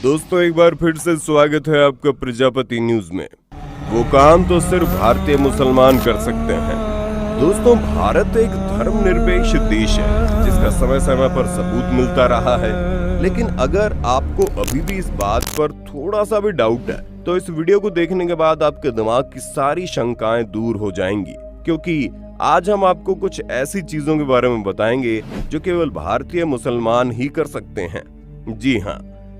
दोस्तों एक बार फिर से स्वागत है आपका प्रजापति न्यूज में। वो काम तो सिर्फ भारतीय मुसलमान कर सकते हैं। दोस्तों भारत एक धर्मनिरपेक्ष देश है जिसका समय समय पर सबूत मिलता रहा है, लेकिन अगर आपको अभी भी इस बात पर थोड़ा सा भी डाउट है तो इस वीडियो को देखने के बाद आपके दिमाग की सारी शंकाएं दूर हो जाएंगी, क्योंकि आज हम आपको कुछ ऐसी चीजों के बारे में बताएंगे जो केवल भारतीय मुसलमान ही कर सकते हैं। जी हाँ,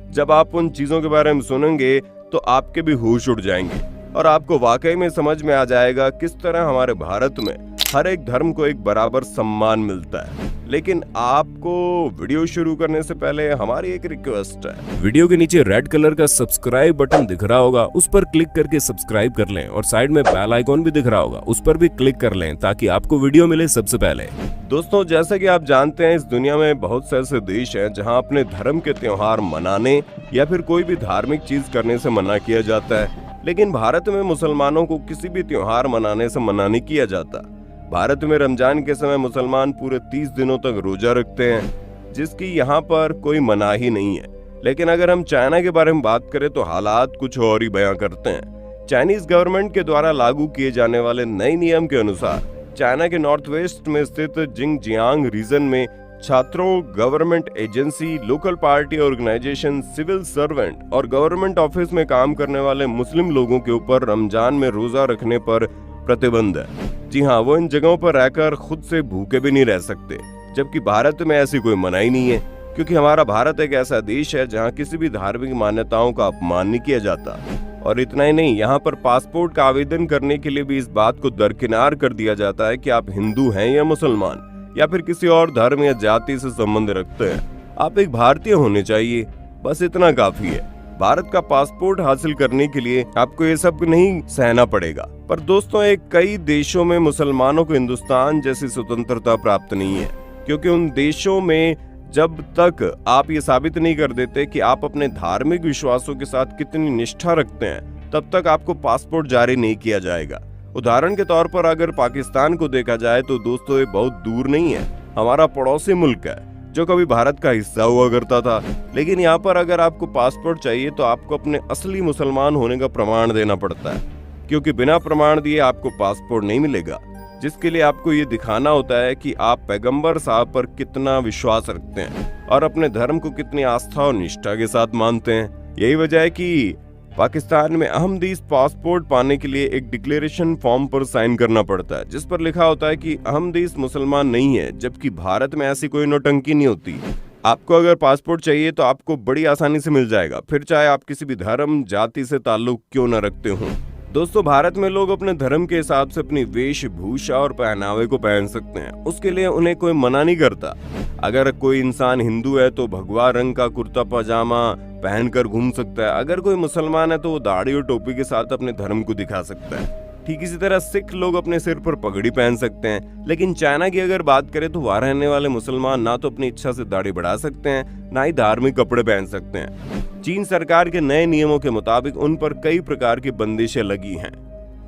जब आप उन चीजों के बारे में सुनेंगे तो आपके भी होश उड़ जाएंगे और आपको वाकई में समझ में आ जाएगा किस तरह हमारे भारत में हर एक धर्म को एक बराबर सम्मान मिलता है। लेकिन आपको वीडियो शुरू करने से पहले हमारी एक रिक्वेस्ट है। वीडियो के नीचे रेड कलर का सब्सक्राइब बटन दिख रहा होगा, उस पर क्लिक करके सब्सक्राइब कर लें और साइड में बेल आइकॉन भी दिख रहा होगा, उस पर भी क्लिक कर लें ताकि आपको वीडियो मिले सबसे पहले। दोस्तों जैसा कि आप जानते हैं, इस दुनिया में बहुत से ऐसे देश हैं जहां अपने धर्म के त्योहार मनाने या फिर कोई भी धार्मिक चीज करने से मना किया जाता है, लेकिन भारत में मुसलमानों को किसी भी त्योहार मनाने से मना नहीं किया जाता। भारत में रमजान के समय मुसलमान पूरे 30 दिनों तक रोजा रखते हैं, जिसकी यहाँ पर कोई मनाही नहीं है। लेकिन अगर हम चाइना के बारे में बात करें तो हालात कुछ और ही बयां करते हैं। चाइनीज गवर्नमेंट के द्वारा लागू किए जाने वाले नए नियम के अनुसार चाइना के नॉर्थ वेस्ट में स्थित जिंगजियांग रीजन में छात्रों, government agency, local party organisation, civil servant और गवर्नमेंट ऑफिस में काम करने वाले मुस्लिम लोगों के ऊपर रमजान में रोजा रखने पर प्रतिबंध है। जी हाँ, वो इन जगहों पर रहकर खुद से भूखे भी नहीं रह सकते, जबकि भारत में ऐसी कोई मनाही नहीं है, क्योंकि हमारा भारत एक ऐसा देश है जहाँ किसी भी धार्मिक मान्यताओं का अपमान नहीं किया जाता। और इतना ही नहीं, यहाँ पर पासपोर्ट का आवेदन करने के लिए भी इस बात को दरकिनार कर दिया जाता है कि आप हिंदू हैं या मुसलमान या फिर किसी और धर्म या जाति से संबंध रखते हैं। आप एक भारतीय होने चाहिए, बस इतना काफी है। भारत का पासपोर्ट हासिल करने के लिए आपको ये सब नहीं सहना पड़ेगा। पर दोस्तों कई देशों में मुसलमानों को हिंदुस्तान जैसी स्वतंत्रता प्राप्त नहीं है, क्योंकि उन देशों में जब तक आप ये साबित नहीं कर देते कि आप अपने धार्मिक विश्वासों के साथ कितनी निष्ठा रखते हैं, तब तक आपको पासपोर्ट जारी नहीं किया जाएगा। उदाहरण के तौर पर अगर पाकिस्तान को देखा जाए तो दोस्तों ये बहुत दूर नहीं है, हमारा पड़ोसी मुल्क है जो कभी भारत का हिस्सा हुआ करता था। लेकिन यहाँ पर अगर आपको पासपोर्ट चाहिए तो आपको अपने असली मुसलमान होने का प्रमाण देना पड़ता है, क्योंकि बिना प्रमाण दिए आपको पासपोर्ट नहीं मिलेगा, जिसके लिए आपको ये दिखाना होता है कि आप पैगंबर साहब पर कितना विश्वास रखते हैं और अपने धर्म को कितनी आस्था और निष्ठा के साथ मानते हैं। यही वजह है कि पाकिस्तान में अहमदीस पासपोर्ट पाने के लिए एक डिक्लेरेशन फॉर्म पर साइन करना पड़ता है, जिस पर लिखा होता है कि अहमदीस मुसलमान नहीं है, जबकि भारत में ऐसी कोई नौटंकी नहीं होती। आपको अगर पासपोर्ट चाहिए तो आपको बड़ी आसानी से मिल जाएगा, फिर चाहे आप किसी भी धर्म जाति से ताल्लुक क्यों न रखते हों। दोस्तों भारत में लोग अपने धर्म के हिसाब से अपनी वेशभूषा और पहनावे को पहन सकते हैं, उसके लिए उन्हें कोई मना नहीं करता। अगर कोई इंसान हिंदू है तो भगवा रंग का कुर्ता पजामा पहनकर घूम सकता है, अगर कोई मुसलमान है तो वो दाढ़ी और टोपी के साथ अपने धर्म को दिखा सकता है। ठीक इसी तरह सिख लोग अपने सिर पर पगड़ी पहन सकते हैं। लेकिन चाइना की अगर बात करें तो वहां रहने वाले मुसलमान ना तो अपनी इच्छा से दाढ़ी बढ़ा सकते हैं, ना ही धार्मिक कपड़े पहन सकते हैं। चीन सरकार के नए नियमों के मुताबिक उन पर कई प्रकार की बंदिशें लगी हैं।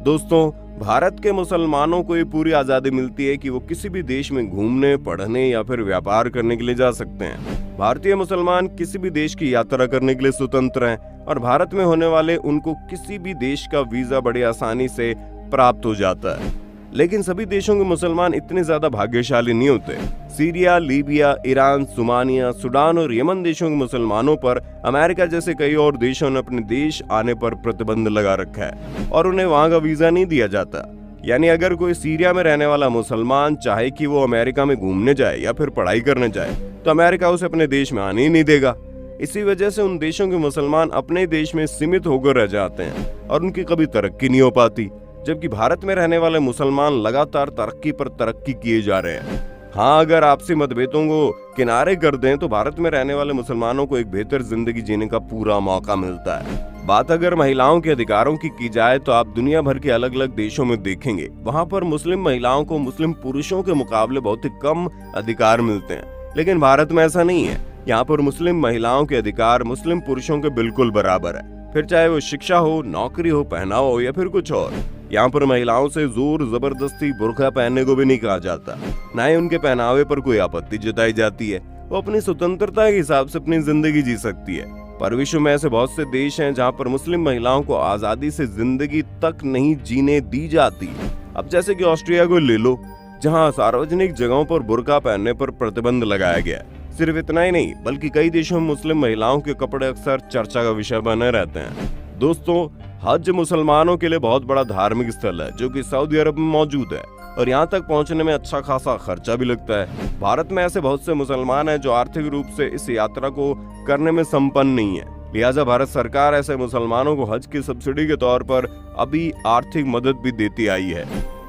दोस्तों भारत के मुसलमानों को ये पूरी आजादी मिलती है कि वो किसी भी देश में घूमने, पढ़ने या फिर व्यापार करने के लिए जा सकते हैं। भारतीय मुसलमान किसी भी देश की यात्रा करने के लिए स्वतंत्र हैं और भारत में होने वाले उनको किसी भी देश का वीजा बड़ी आसानी से प्राप्त हो जाता है। लेकिन सभी देशों के मुसलमान इतने ज्यादा भाग्यशाली नहीं होते। Syria, Libya, Iran, Somalia, Sudan और यमन देशों के मुसलमानों पर अमेरिका जैसे कई और देशों ने अपने देश आने पर प्रतिबंध लगा रखा है और उन्हें वहां का वीजा नहीं दिया जाता। यानी अगर कोई सीरिया में रहने वाला मुसलमान चाहे कि वो अमेरिका में घूमने जाए या फिर पढ़ाई करने जाए तो अमेरिका उसे अपने देश में आने ही नहीं देगा। इसी वजह से उन देशों के मुसलमान अपने देश में सीमित होकर रह जाते हैं और उनकी कभी तरक्की नहीं हो पाती, जबकि भारत में रहने वाले मुसलमान लगातार तरक्की पर तरक्की किए जा रहे हैं। हाँ, अगर आपसी मतभेदों को किनारे कर दें तो भारत में रहने वाले मुसलमानों को एक बेहतर जिंदगी जीने का पूरा मौका मिलता है। बात अगर महिलाओं के अधिकारों की जाए तो आप दुनिया भर के अलग अलग देशों में देखेंगे, वहाँ पर मुस्लिम महिलाओं को मुस्लिम पुरुषों के मुकाबले बहुत ही कम अधिकार मिलते हैं। लेकिन भारत में ऐसा नहीं है। यहाँ पर मुस्लिम महिलाओं के अधिकार मुस्लिम पुरुषों के बिल्कुल बराबर है, फिर चाहे वो शिक्षा हो, नौकरी हो, पहनावा हो या फिर कुछ और। यहाँ पर महिलाओं से जोर जबरदस्ती बुर्का पहनने को भी नहीं कहा जाता, न ही उनके पहनावे पर कोई आपत्ति जताई जाती है। वो अपनी स्वतंत्रता के हिसाब से अपनी जिंदगी जी सकती है। पर विश्व में ऐसे बहुत से देश हैं जहां पर मुस्लिम महिलाओं को आजादी से जिंदगी तक नहीं जीने दी जाती। अब जैसे कि ऑस्ट्रिया को ले लो, जहां सार्वजनिक जगहों पर बुर्का पहनने पर प्रतिबंध लगाया गया। सिर्फ इतना ही नहीं, बल्कि कई देशों में मुस्लिम महिलाओं के कपड़े अक्सर चर्चा का विषय बने रहते हैं। दोस्तों, हज मुसलमानों के लिए बहुत बड़ा धार्मिक स्थल है जो कि सऊदी अरब में मौजूद है और यहाँ तक पहुँचने में अच्छा खासा खर्चा भी लगता है। भारत में ऐसे बहुत से मुसलमान हैं जो आर्थिक रूप से इस यात्रा को करने में संपन्न नहीं है। लिहाजा भारत सरकार ऐसे मुसलमानों को हज की सब्सिडी के तौर पर अभी आर्थिक मदद भी देती आई है,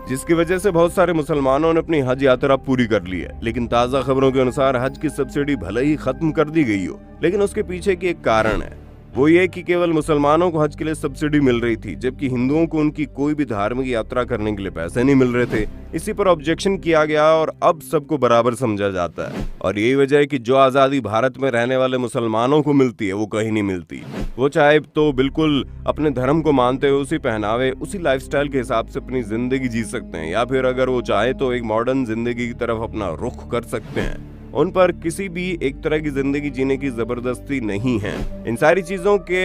जिसकी वजह से बहुत सारे मुसलमानों ने अपनी हज यात्रा पूरी कर ली है। लेकिन ताज़ा खबरों के अनुसार हज की सब्सिडी भले ही खत्म कर दी गई हो, लेकिन उसके पीछे की एक कारण है। वो ये कि केवल मुसलमानों को हज के लिए सब्सिडी मिल रही थी, जबकि हिंदुओं को उनकी कोई भी धार्मिक यात्रा करने के लिए पैसे नहीं मिल रहे थे। इसी पर ऑब्जेक्शन किया गया और अब सबको बराबर समझा जाता है। और यही वजह है कि जो आज़ादी भारत में रहने वाले मुसलमानों को मिलती है वो कहीं नहीं मिलती। वो चाहे तो बिल्कुल अपने धर्म को मानते हुए उसी पहनावे, उसी लाइफस्टाइल के हिसाब से अपनी जिंदगी जी सकते हैं, या फिर अगर वो चाहे तो एक मॉडर्न जिंदगी की तरफ अपना रुख कर सकते हैं। उन पर किसी भी एक तरह की जिंदगी जीने की जबरदस्ती नहीं है। इन सारी चीजों के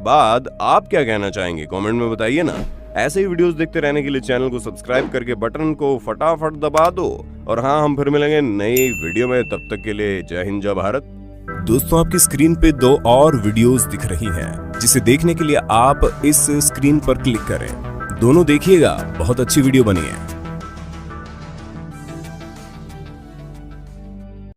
बाद आप क्या कहना चाहेंगे, कमेंट में बताइए ना। ऐसे ही वीडियोस देखते रहने के लिए चैनल को सब्सक्राइब करके बटन को फटाफट दबा दो। और हाँ, हम फिर मिलेंगे नई वीडियो में, तब तक के लिए जय हिंद जय भारत। दोस्तों, आपकी स्क्रीन पे 2 और वीडियोस दिख रही हैं, जिसे देखने के लिए आप इस स्क्रीन पर क्लिक करें। दोनों देखिएगा, बहुत अच्छी वीडियो बनी है।